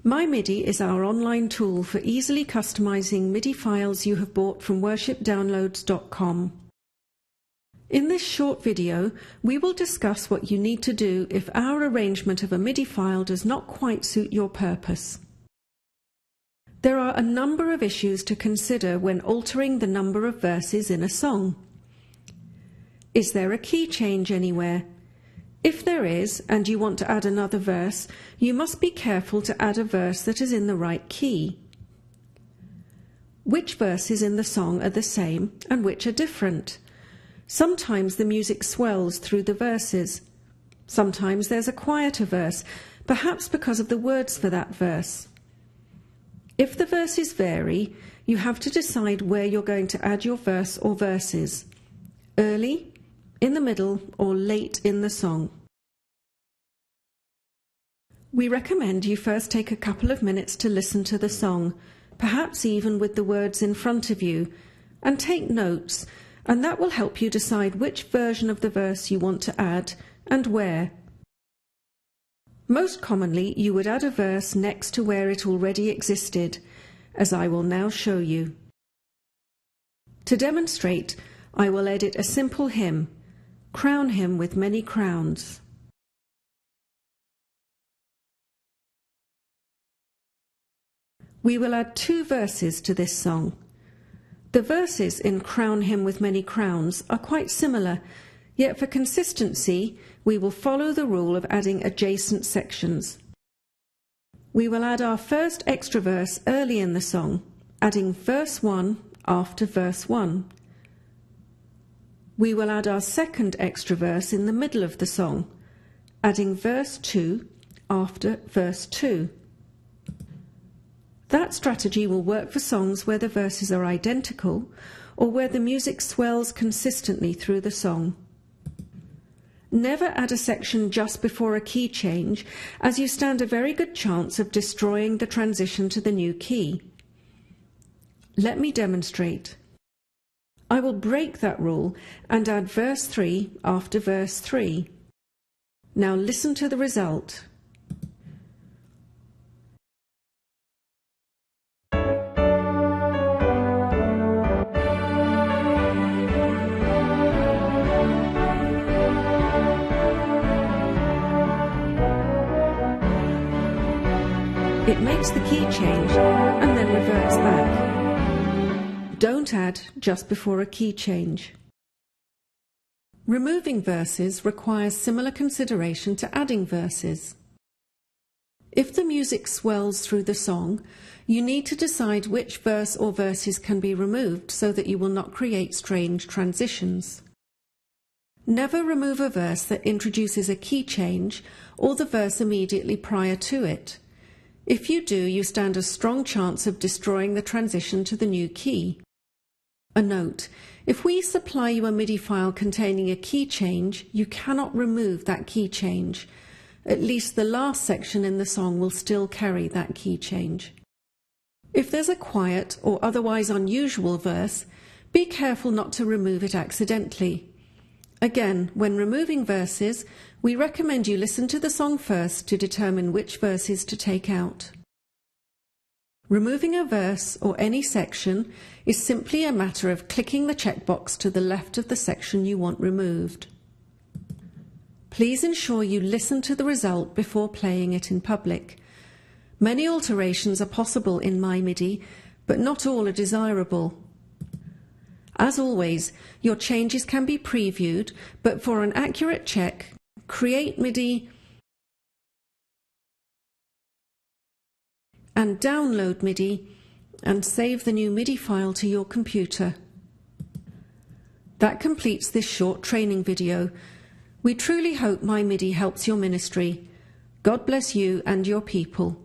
Midi is our online tool for easily customizing MIDI files you have bought from worshipdownloads.com. In this short video, we will discuss what you need to do if our arrangement of a MIDI file does not quite suit your purpose. There are a number of issues to consider when altering the number of verses in a song. Is there a key change anywhere? If there is, and you want to add another verse, you must be careful to add a verse that is in the right key. Which verses in the song are the same and which are different? Sometimes the music swells through the verses. Sometimes there's a quieter verse, perhaps because of the words for that verse. If the verses vary, you have to decide where you're going to add your verse or verses: early, in the middle, or late in the song. We recommend you first take a couple of minutes to listen to the song, perhaps even with the words in front of you, and take notes, and that will help you decide which version of the verse you want to add and where. Most commonly, you would add a verse next to where it already existed, as I will now show you. To demonstrate, I will edit a simple hymn, "Crown Him with Many Crowns." We will add 2 verses to this song. The verses in "Crown Him with Many Crowns" are quite similar, yet for consistency, we will follow the rule of adding adjacent sections. We will add our first extra verse early in the song, adding verse 1 after verse 1. We will add our second extra verse in the middle of the song, adding verse 2 after verse 2. That strategy will work for songs where the verses are identical or where the music swells consistently through the song. Never add a section just before a key change, as you stand a very good chance of destroying the transition to the new key. Let me demonstrate. I will break that rule and add verse 3 after verse 3. Now listen to the result. It makes the key change and then reverts back. Don't add just before a key change. Removing verses requires similar consideration to adding verses. If the music swells through the song, you need to decide which verse or verses can be removed so that you will not create strange transitions. Never remove a verse that introduces a key change or the verse immediately prior to it. If you do, you stand a strong chance of destroying the transition to the new key. A note: if we supply you a MIDI file containing a key change, you cannot remove that key change. At least the last section in the song will still carry that key change. If there's a quiet or otherwise unusual verse, be careful not to remove it accidentally. Again, when removing verses, we recommend you listen to the song first to determine which verses to take out. Removing a verse or any section is simply a matter of clicking the checkbox to the left of the section you want removed. Please ensure you listen to the result before playing it in public. Many alterations are possible in Midi, but not all are desirable. As always, your changes can be previewed, but for an accurate check, create Midi and download Midi and save the new Midi file to your computer. That completes this short training video. We truly hope Midi helps your ministry. God bless you and your people.